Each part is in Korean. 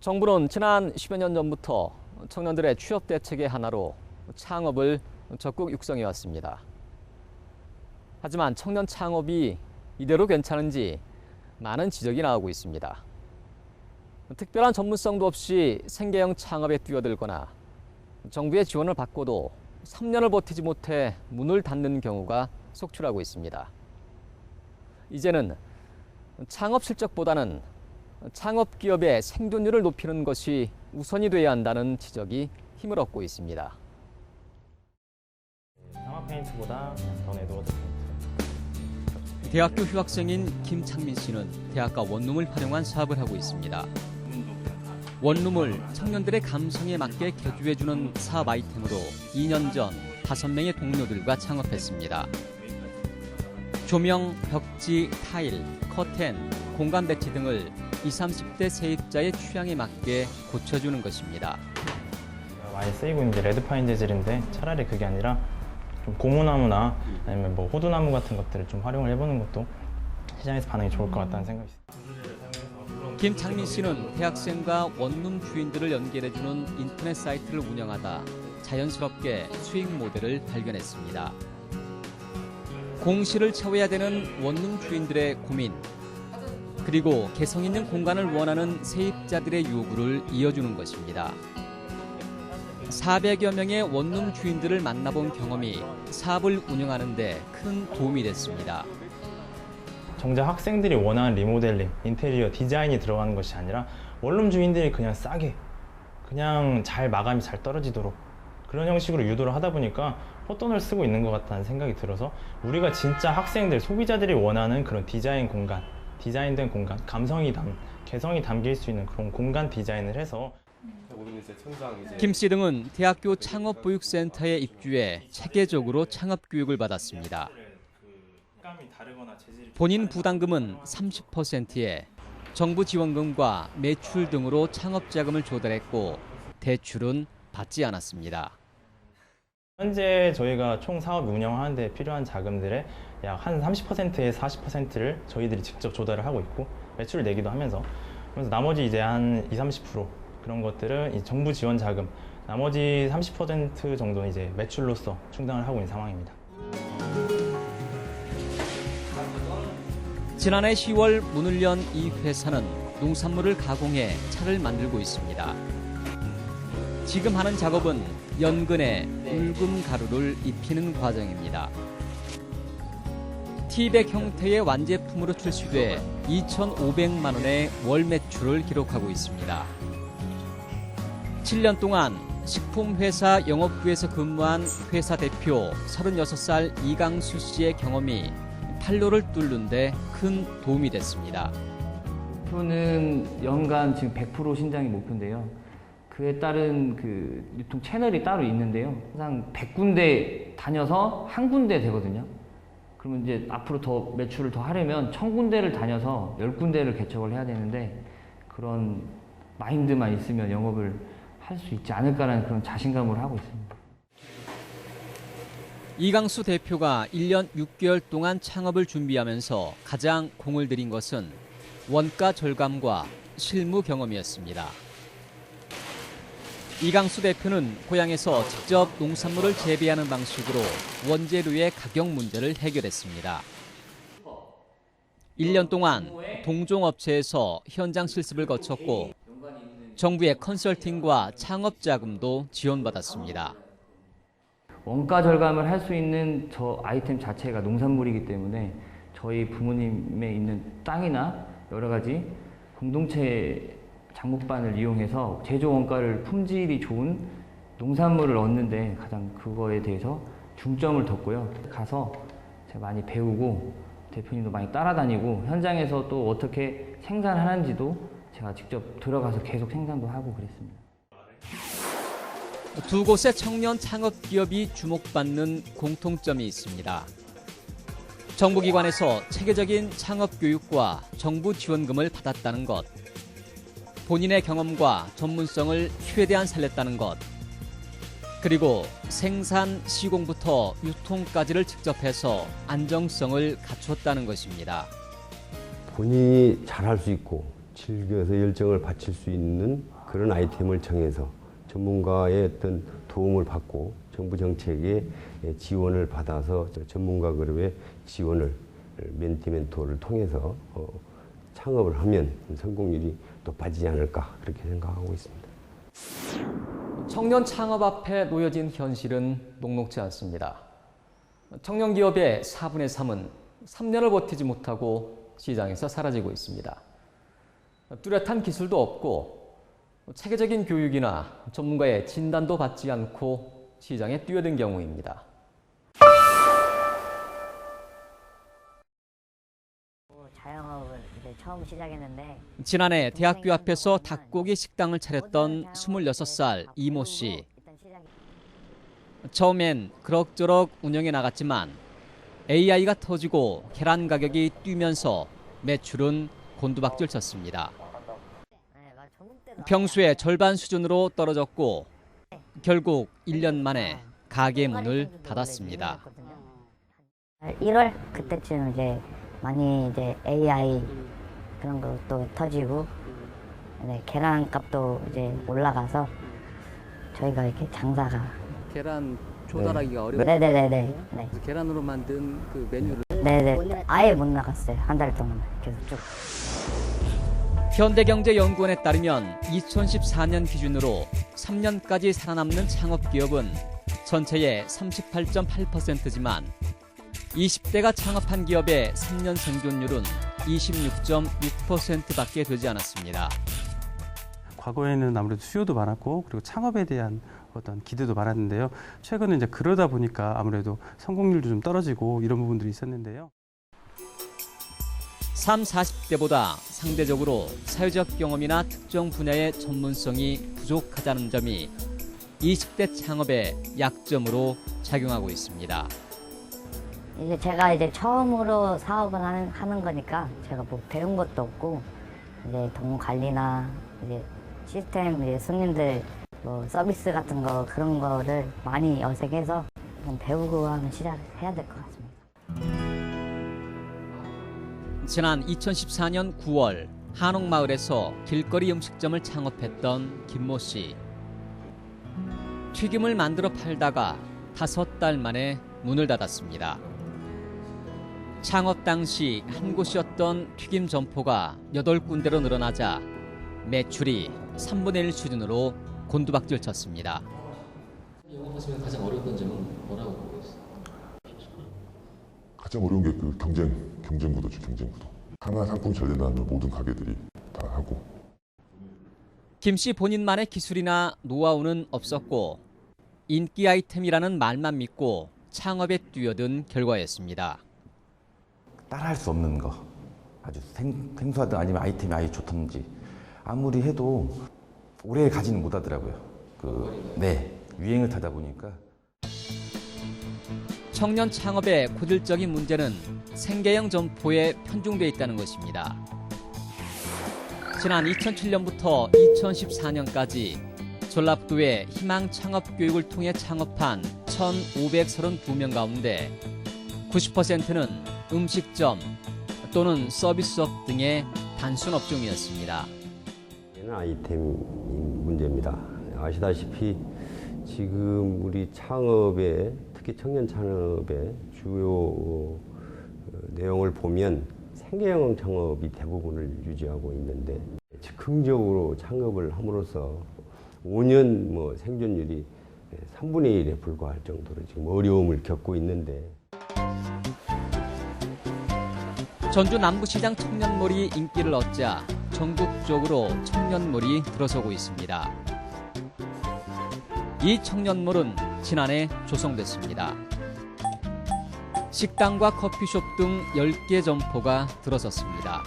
정부는 지난 10여 년 전부터 청년들의 취업 대책의 하나로 창업을 적극 육성해 왔습니다. 하지만 청년 창업이 이대로 괜찮은지 많은 지적이 나오고 있습니다. 특별한 전문성도 없이 생계형 창업에 뛰어들거나 정부의 지원을 받고도 3년을 버티지 못해 문을 닫는 경우가 속출하고 있습니다. 이제는 창업 실적보다는 창업 기업의 생존율을 높이는 것이 우선이 돼야 한다는 지적이 힘을 얻고 있습니다. 상업 페인트보다 더 네드워드 페인트. 대학교 휴학생인 김창민 씨는 대학가 원룸을 활용한 사업을 하고 있습니다. 원룸을 청년들의 감성에 맞게 개조해주는 사업 아이템으로 2년 전 5명의 동료들과 창업했습니다. 조명, 벽지, 타일, 커튼, 공간 배치 등을 20, 30대 세입자의 취향에 맞게 고쳐주는 것입니다. 많이 쓰이고 있는 게 레드파인 재질인데 차라리 그게 아니라 좀 고무나무나 아니면 뭐 호두나무 같은 것들을 좀 활용을 해보는 것도 시장에서 반응이 좋을 것 같다는 생각이 있습니다. 김창민 씨는 대학생과 원룸 주인들을 연결해주는 인터넷 사이트를 운영하다 자연스럽게 수익 모델을 발견했습니다. 공실을 채워야 되는 원룸 주인들의 고민, 그리고 개성 있는 공간을 원하는 세입자들의 요구를 이어주는 것입니다. 400여 명의 원룸 주인들을 만나본 경험이 사업을 운영하는 데 큰 도움이 됐습니다. 정작 학생들이 원하는 리모델링, 인테리어, 디자인이 들어가는 것이 아니라 원룸 주인들이 그냥 싸게, 그냥 잘 마감이 잘 떨어지도록 그런 형식으로 유도를 하다 보니까 헛돈을 쓰고 있는 것 같다는 생각이 들어서 우리가 진짜 학생들, 소비자들이 원하는 그런 디자인 공간, 디자인된 공간, 개성이 담길 수 있는 그런 공간 디자인을 해서 김 씨 등은 대학교 창업보육센터에 입주해 체계적으로 창업 교육을 받았습니다. 본인 부담금은 30%에 정부 지원금과 매출 등으로 창업 자금을 조달했고 대출은 받지 않았습니다. 현재 저희가 총 사업 운영하는 데 필요한 자금들의 약 한 30%에서 40%를 저희들이 직접 조달을 하고 있고 매출을 내기도 하면서 그래서 나머지 이제 한 20-30% 그런 것들은 이 정부 지원 자금, 나머지 30% 정도는 이제 매출로서 충당을 하고 있는 상황입니다. 지난해 10월 문을 연 이 회사는 농산물을 가공해 차를 만들고 있습니다. 지금 하는 작업은 연근에 붉은 가루를 입히는 과정입니다. 티백 형태의 완제품으로 출시돼 2,500만 원의 월 매출을 기록하고 있습니다. 7년 동안 식품회사 영업부에서 근무한 회사 대표 36살 이강수 씨의 경험이 판로를 뚫는 데 큰 도움이 됐습니다. 목표는 연간 지금 100% 신장이 목표인데요. 그에 따른 그 유통 채널이 따로 있는데요. 항상 100군데 다녀서 한 군데 되거든요. 그러면 이제 앞으로 더 매출을 더 하려면 1000군데를 다녀서 10군데를 개척을 해야 되는데 그런 마인드만 있으면 영업을 할 수 있지 않을까라는 그런 자신감을 하고 있습니다. 이강수 대표가 1년 6개월 동안 창업을 준비하면서 가장 공을 들인 것은 원가 절감과 실무 경험이었습니다. 이강수 대표는 고향에서 직접 농산물을 재배하는 방식으로 원재료의 가격 문제를 해결했습니다. 1년 동안 동종업체에서 현장 실습을 거쳤고 정부의 컨설팅과 창업 자금도 지원받았습니다. 원가 절감을 할 수 있는 저 아이템 자체가 농산물이기 때문에 저희 부모님의 있는 땅이나 여러 가지 공동체 장목반을 이용해서 제조 원가를 품질이 좋은 농산물을 얻는데 가장 그거에 대해서 중점을 뒀고요. 가서 제가 많이 배우고 대표님도 많이 따라다니고 현장에서 또 어떻게 생산하는지도 제가 직접 들어가서 계속 생산도 하고 그랬습니다. 두 곳의 청년 창업 기업이 주목받는 공통점이 있습니다. 정부기관에서 체계적인 창업 교육과 정부 지원금을 받았다는 것, 본인의 경험과 전문성을 최대한 살렸다는 것, 그리고 생산, 시공부터 유통까지를 직접 해서 안정성을 갖췄다는 것입니다. 본인이 잘할 수 있고 즐겨서 열정을 바칠 수 있는 그런 아이템을 정해서 전문가의 어떤 도움을 받고 정부 정책의 지원을 받아서 전문가 그룹의 지원을 멘티멘토를 통해서 창업을 하면 성공률이 높아지지 않을까 그렇게 생각하고 있습니다. 청년 창업 앞에 놓여진 현실은 녹록지 않습니다. 청년 기업의 4분의 3은 3년을 버티지 못하고 시장에서 사라지고 있습니다. 뚜렷한 기술도 없고 체계적인 교육이나 전문가의 진단도 받지 않고 시장에 뛰어든 경우입니다. 자영업을 이제 처음 시작했는데 지난해 대학교 앞에서 닭고기 식당을 차렸던 26살 이모 씨. 처음엔 그럭저럭 운영해 나갔지만 AI가 터지고 계란 가격이 뛰면서 매출은 곤두박질 쳤습니다. 평소의 절반 수준으로 떨어졌고 결국 1년 만에 가게 문을 닫았습니다. 1월 그때쯤 이제 많이 이제 AI 그런 것도 터지고 계란값도 이제 올라가서 저희가 이렇게 장사가 계란 조달하기가 어려워요. 네네네네. 네. 계란으로 만든 그 메뉴를 네네. 아예 못 나갔어요. 한 달 동안 계속 쭉. 현대경제연구원에 따르면 2014년 기준으로 3년까지 살아남는 창업기업은 전체의 38.8%지만 20대가 창업한 기업의 3년 생존율은 26.6%밖에 되지 않았습니다. 과거에는 아무래도 수요도 많았고 그리고 창업에 대한 어떤 기대도 많았는데요. 최근에 이제 그러다 보니까 아무래도 성공률도 좀 떨어지고 이런 부분들이 있었는데요. 30, 40대보다 상대적으로 사회적 경험이나 특정 분야의 전문성이 부족하다는 점이 20대 창업의 약점으로 작용하고 있습니다. 이제 제가 이제 처음으로 사업을 하는 거니까 제가 뭐 배운 것도 없고 이제 동호 관리나 이제 시스템 이제 손님들 뭐 서비스 같은 거 그런 거를 많이 어색해서 좀 배우고 하면 시작해야 될 것 같습니다. 지난 2014년 9월 한옥마을에서 길거리 음식점을 창업했던 김모 씨. 튀김을 만들어 팔다가 5달 만에 문을 닫았습니다. 창업 당시 한 곳이었던 튀김 점포가 8군데로 늘어나자 매출이 3분의 1 수준으로 곤두박질 쳤습니다. 영업하시면 가장 어려웠던 점은 뭐라고 보고 있어요? 가장 어려운 게 그 경쟁 구도죠, 경쟁 구도. 하나 상품이 잘 된다면 모든 가게들이 다 하고. 김 씨 본인만의 기술이나 노하우는 없었고 인기 아이템이라는 말만 믿고 창업에 뛰어든 결과였습니다. 따라할 수 없는 거, 아주 생소하든 아니면 아이템이 아예 좋던지 아무리 해도 오래 가지는 못하더라고요. 유행을 타다 보니까. 청년 창업의 고질적인 문제는 생계형 점포에 편중돼 있다는 것입니다. 지난 2007년부터 2014년까지 전라북도의 희망 창업 교육을 통해 창업한 1,532명 가운데 90%는 음식점 또는 서비스업 등의 단순 업종이었습니다. 아이템 문제입니다. 아시다시피 지금 우리 창업에 특히 청년 창업의 주요 내용을 보면 생계형 창업이 대부분을 유지하고 있는데 즉흥적으로 창업을 함으로써 5년 생존율이 3분의 1에 불과할 정도로 지금 어려움을 겪고 있는데 전주 남부시장 청년몰이 인기를 얻자 전국적으로 청년몰이 들어서고 있습니다. 이 청년몰은 지난해 조성됐습니다. 식당과 커피숍 등 10개 점포가 들어섰습니다.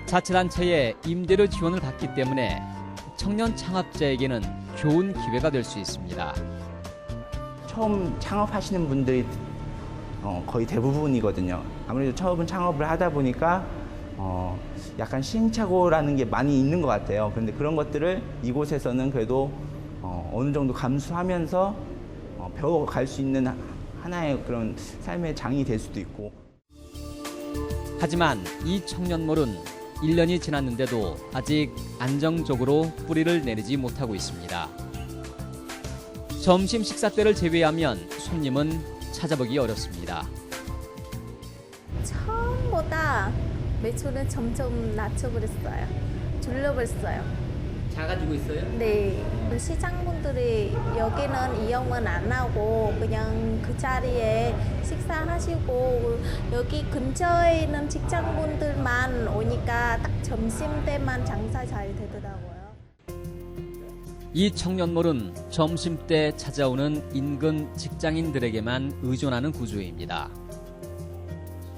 자치단체의 임대료 지원을 받기 때문에 청년 창업자에게는 좋은 기회가 될 수 있습니다. 처음 창업하시는 분들이 거의 대부분이거든요. 아무래도 처음 창업을 하다 보니까 약간 시행착오라는 게 많이 있는 것 같아요. 그런데 그런 것들을 이곳에서는 그래도 어느 정도 감수하면서 배워갈 수 있는 하나의 그런 삶의 장이 될 수도 있고. 하지만 이 청년몰은 1년이 지났는데도 아직 안정적으로 뿌리를 내리지 못하고 있습니다. 점심 식사 때를 제외하면 손님은 찾아보기 어렵습니다. 처음보다 매출은 점점 낮춰버렸어요. 줄여버렸어요. 작아지고 있어요? 네. 시장분들이 여기는 이용은 안 하고 그냥 그 자리에 식사하시고 여기 근처에 있는 직장분들만 오니까 딱 점심때만 장사 잘 되더라고요. 이 청년몰은 점심때 찾아오는 인근 직장인들에게만 의존하는 구조입니다.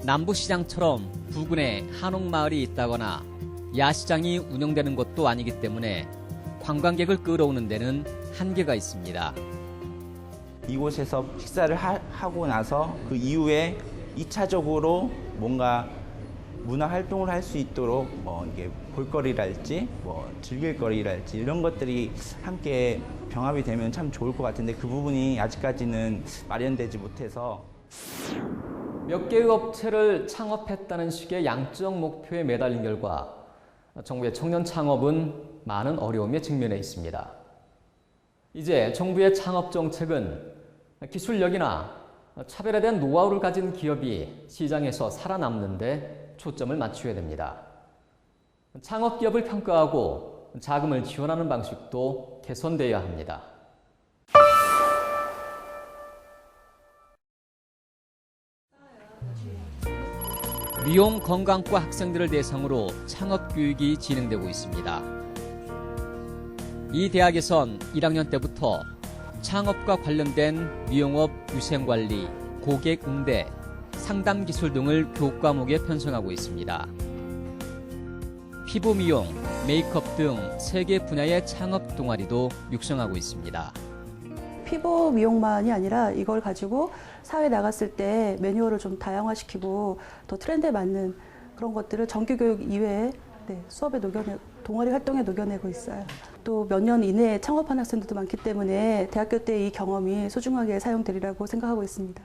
남부시장처럼 부근에 한옥마을이 있다거나 야시장이 운영되는 것도 아니기 때문에 관광객을 끌어오는 데는 한계가 있습니다. 이곳에서 식사를 하고 나서 그 이후에 2차적으로 뭔가 문화 활동을 할 수 있도록 이게 볼거리랄지 즐길거리랄지 이런 것들이 함께 병합이 되면 참 좋을 것 같은데 그 부분이 아직까지는 마련되지 못해서 몇 개의 업체를 창업했다는 식의 양적 목표에 매달린 결과 정부의 청년 창업은 많은 어려움에 직면해 있습니다. 이제 정부의 창업 정책은 기술력이나 차별에 대한 노하우를 가진 기업이 시장에서 살아남는 데 초점을 맞춰야 됩니다. 창업 기업을 평가하고 자금을 지원하는 방식도 개선돼야 합니다. 미용 건강과 학생들을 대상으로 창업 교육이 진행되고 있습니다. 이 대학에선 1학년 때부터 창업과 관련된 미용업 위생관리, 고객 응대, 상담 기술 등을 교과목에 편성하고 있습니다. 피부 미용, 메이크업 등 3개 분야의 창업 동아리도 육성하고 있습니다. 피부 미용만이 아니라 이걸 가지고 사회에 나갔을 때 매뉴얼을 좀 다양화시키고 더 트렌드에 맞는 그런 것들을 정규교육 이외에 수업에 동아리 활동에 녹여내고 있어요. 또 몇 년 이내에 창업한 학생들도 많기 때문에 대학교 때 이 경험이 소중하게 사용되리라고 생각하고 있습니다.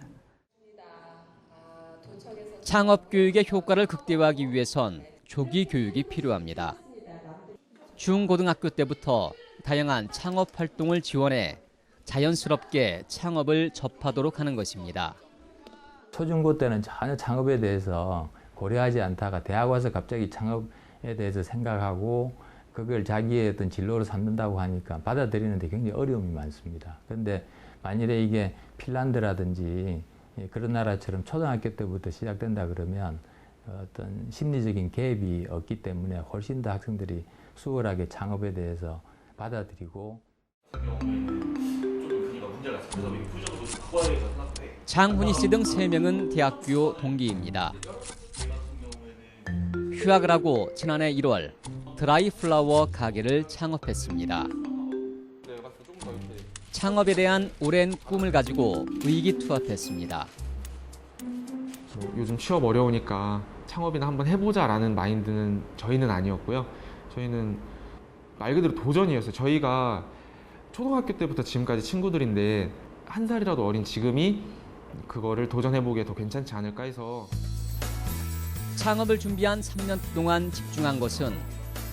창업 교육의 효과를 극대화하기 위해선 조기 교육이 필요합니다. 중고등학교 때부터 다양한 창업 활동을 지원해 자연스럽게 창업을 접하도록 하는 것입니다. 초중고 때는 전혀 창업에 대해서 고려하지 않다가 대학 와서 갑자기 창업에 대해서 생각하고 그걸 자기의 어떤 진로로 삼는다고 하니까 받아들이는데 굉장히 어려움이 많습니다. 그런데 만일에 이게 핀란드라든지 그런 나라처럼 초등학교 때부터 시작된다 그러면 어떤 심리적인 갭이 없기 때문에 훨씬 더 학생들이 수월하게 창업에 대해서 받아들이고 장훈희 씨 등 3명은 대학교 동기입니다. 휴학을 하고 지난해 1월 드라이 플라워 가게를 창업했습니다. 창업에 대한 오랜 꿈을 가지고 의기투합했습니다. 요즘 취업 어려우니까 창업이나 한번 해보자라는 마인드는 저희는 아니었고요. 저희는 말 그대로 도전이었어요. 저희가 초등학교 때부터 지금까지 친구들인데 1살이라도 어린 지금이 그거를 도전해보기에 더 괜찮지 않을까 해서. 창업을 준비한 3년 동안 집중한 것은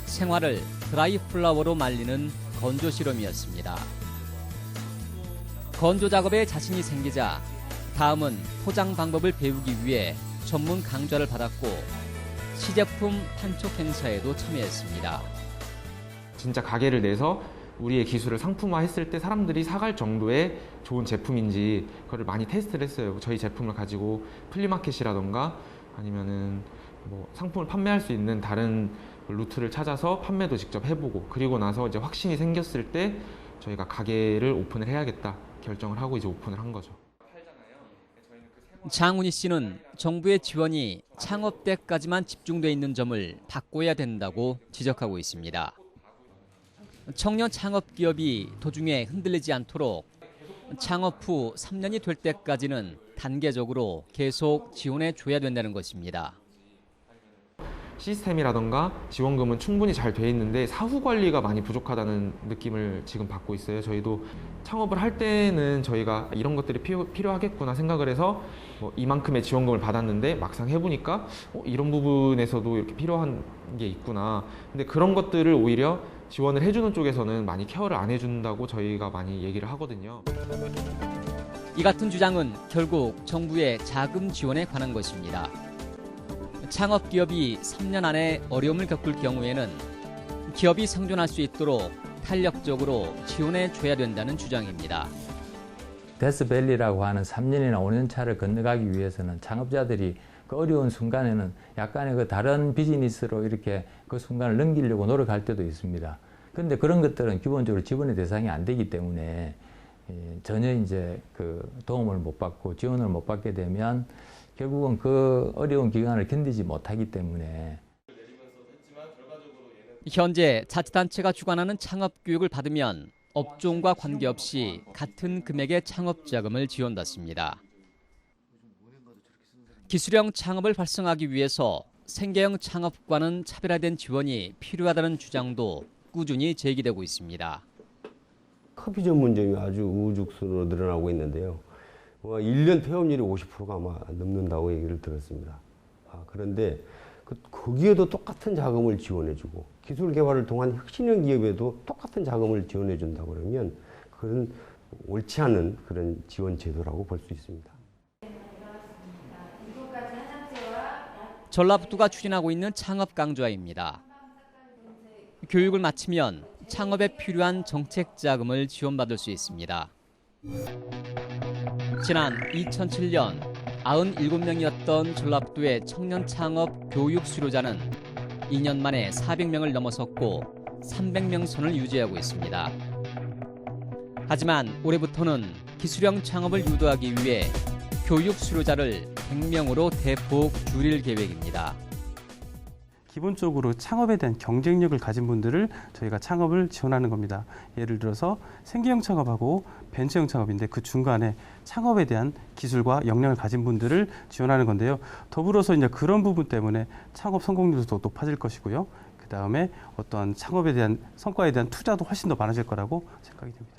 생활을 드라이 플라워로 말리는 건조 실험이었습니다. 건조 작업에 자신이 생기자 다음은 포장 방법을 배우기 위해 전문 강좌를 받았고 시제품 판촉 행사에도 참여했습니다. 진짜 가게를 내서 우리의 기술을 상품화했을 때 사람들이 사갈 정도의 좋은 제품인지 그걸 많이 테스트를 했어요. 저희 제품을 가지고 플리마켓이라던가 아니면은 뭐 상품을 판매할 수 있는 다른 루트를 찾아서 판매도 직접 해보고 그리고 나서 이제 확신이 생겼을 때 저희가 가게를 오픈을 해야겠다 결정을 하고 이제 오픈을 한 거죠. 장훈희 씨는 정부의 지원이 창업 때까지만 집중돼 있는 점을 바꿔야 된다고 지적하고 있습니다. 청년 창업 기업이 도중에 흔들리지 않도록 창업 후 3년이 될 때까지는 단계적으로 계속 지원해 줘야 된다는 것입니다. 시스템이라던가 지원금은 충분히 잘 돼 있는데 사후 관리가 많이 부족하다는 느낌을 지금 받고 있어요. 저희도 창업을 할 때는 저희가 이런 것들이 필요하겠구나 생각을 해서 뭐 이만큼의 지원금을 받았는데 막상 해보니까 이런 부분에서도 이렇게 필요한 게 있구나. 근데 그런 것들을 오히려 지원을 해주는 쪽에서는 많이 케어를 안 해준다고 저희가 많이 얘기를 하거든요. 이 같은 주장은 결국 정부의 자금 지원에 관한 것입니다. 창업 기업이 3년 안에 어려움을 겪을 경우에는 기업이 생존할 수 있도록 탄력적으로 지원해 줘야 된다는 주장입니다. 데스밸리라고 하는 3년이나 5년 차를 건너가기 위해서는 창업자들이 그 어려운 순간에는 약간의 그 다른 비즈니스로 이렇게 그 순간을 넘기려고 노력할 때도 있습니다. 그런데 그런 것들은 기본적으로 지원의 대상이 안 되기 때문에 전혀 이제 그 도움을 못 받고 지원을 못 받게 되면 결국은 그 어려운 기간을 견디지 못하기 때문에 현재 자치단체가 주관하는 창업 교육을 받으면 업종과 관계없이 같은 금액의 창업 자금을 지원받습니다. 기술형 창업을 활성화하기 위해서 생계형 창업과는 차별화된 지원이 필요하다는 주장도 꾸준히 제기되고 있습니다. 커피 전문점이 아주 우후죽순으로 늘어나고 있는데요. 1년 폐업률이 50%가 아마 넘는다고 얘기를 들었습니다. 그런데 거기에도 똑같은 자금을 지원해주고 기술 개발을 통한 혁신형 기업에도 똑같은 자금을 지원해준다고 그러면 그건 옳지 않은 그런 지원 제도라고 볼 수 있습니다. 전라북도가 추진하고 있는 창업 강좌입니다. 교육을 마치면 창업에 필요한 정책 자금을 지원받을 수 있습니다. 지난 2007년 97명이었던 전라북도의 청년 창업 교육 수료자는 2년 만에 400명을 넘어섰고 300명 선을 유지하고 있습니다. 하지만 올해부터는 기술형 창업을 유도하기 위해 교육 수료자를 100명으로 대폭 줄일 계획입니다. 기본적으로 창업에 대한 경쟁력을 가진 분들을 저희가 창업을 지원하는 겁니다. 예를 들어서 생계형 창업하고 벤처형 창업인데 그 중간에 창업에 대한 기술과 역량을 가진 분들을 지원하는 건데요. 더불어서 이제 그런 부분 때문에 창업 성공률도 높아질 것이고요. 그 다음에 어떤 창업에 대한 성과에 대한 투자도 훨씬 더 많아질 거라고 생각이 됩니다.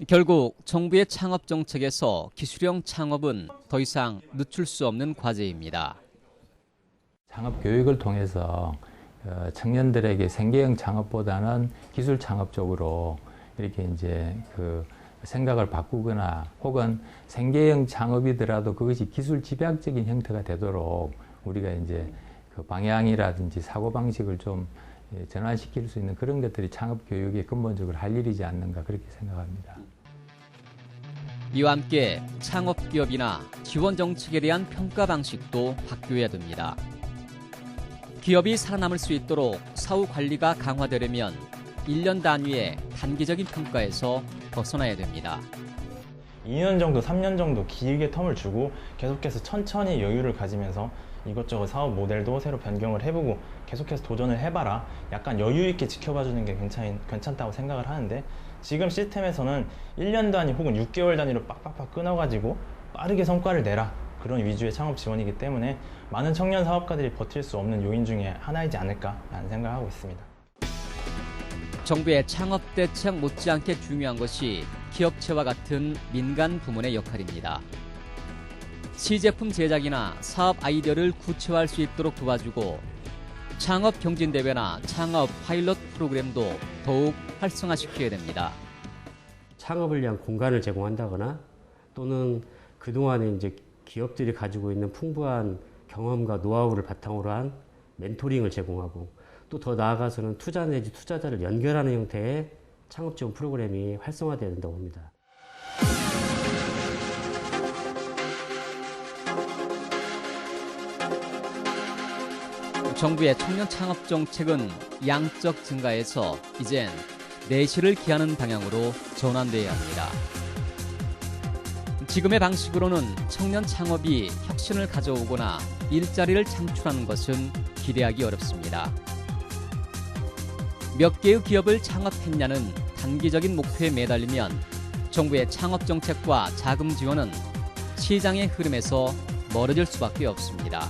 결국 정부의 창업 정책에서 기술형 창업은 더 이상 늦출 수 없는 과제입니다. 창업 교육을 통해서 청년들에게 생계형 창업보다는 기술 창업 쪽으로 이렇게 이제 그 생각을 바꾸거나 혹은 생계형 창업이더라도 그것이 기술 집약적인 형태가 되도록 우리가 이제 그 방향이라든지 사고 방식을 좀 전환시킬 수 있는 그런 것들이 창업 교육에 근본적으로 할 일이지 않는가 그렇게 생각합니다. 이와 함께 창업 기업이나 지원 정책에 대한 평가 방식도 바뀌어야 됩니다. 기업이 살아남을 수 있도록 사후 관리가 강화되려면 1년 단위의 단기적인 평가에서 벗어나야 됩니다. 2년 정도, 3년 정도 길게 텀을 주고 계속해서 천천히 여유를 가지면서 이것저것 사업 모델도 새로 변경을 해보고 계속해서 도전을 해봐라. 약간 여유 있게 지켜봐주는 게 괜찮다고 생각을 하는데 지금 시스템에서는 1년 단위 혹은 6개월 단위로 빡빡빡 끊어가지고 빠르게 성과를 내라. 그런 위주의 창업 지원이기 때문에 많은 청년 사업가들이 버틸 수 없는 요인 중에 하나이지 않을까라는 생각을 하고 있습니다. 정부의 창업 대책 못지않게 중요한 것이 기업체와 같은 민간 부문의 역할입니다. 시제품 제작이나 사업 아이디어를 구체화할 수 있도록 도와주고 창업 경진대회나 창업 파일럿 프로그램도 더욱 활성화시켜야 됩니다. 창업을 위한 공간을 제공한다거나 또는 그동안에 이제 기업들이 가지고 있는 풍부한 경험과 노하우를 바탕으로 한 멘토링을 제공하고 또 더 나아가서는 투자 내지 투자자를 연결하는 형태의 창업 지원 프로그램이 활성화돼야 된다고 봅니다. 정부의 청년 창업 정책은 양적 증가에서 이젠 내실을 기하는 방향으로 전환돼야 합니다. 지금의 방식으로는 청년 창업이 혁신을 가져오거나 일자리를 창출하는 것은 기대하기 어렵습니다. 몇 개의 기업을 창업했냐는 단기적인 목표에 매달리면 정부의 창업 정책과 자금 지원은 시장의 흐름에서 멀어질 수밖에 없습니다.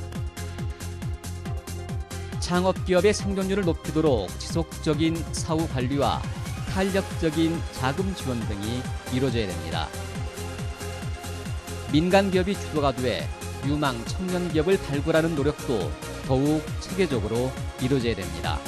창업기업의 생존율을 높이도록 지속적인 사후 관리와 탄력적인 자금 지원 등이 이루어져야 됩니다. 민간 기업이 주도가 돼 유망 청년 기업을 발굴하는 노력도 더욱 체계적으로 이루어져야 됩니다.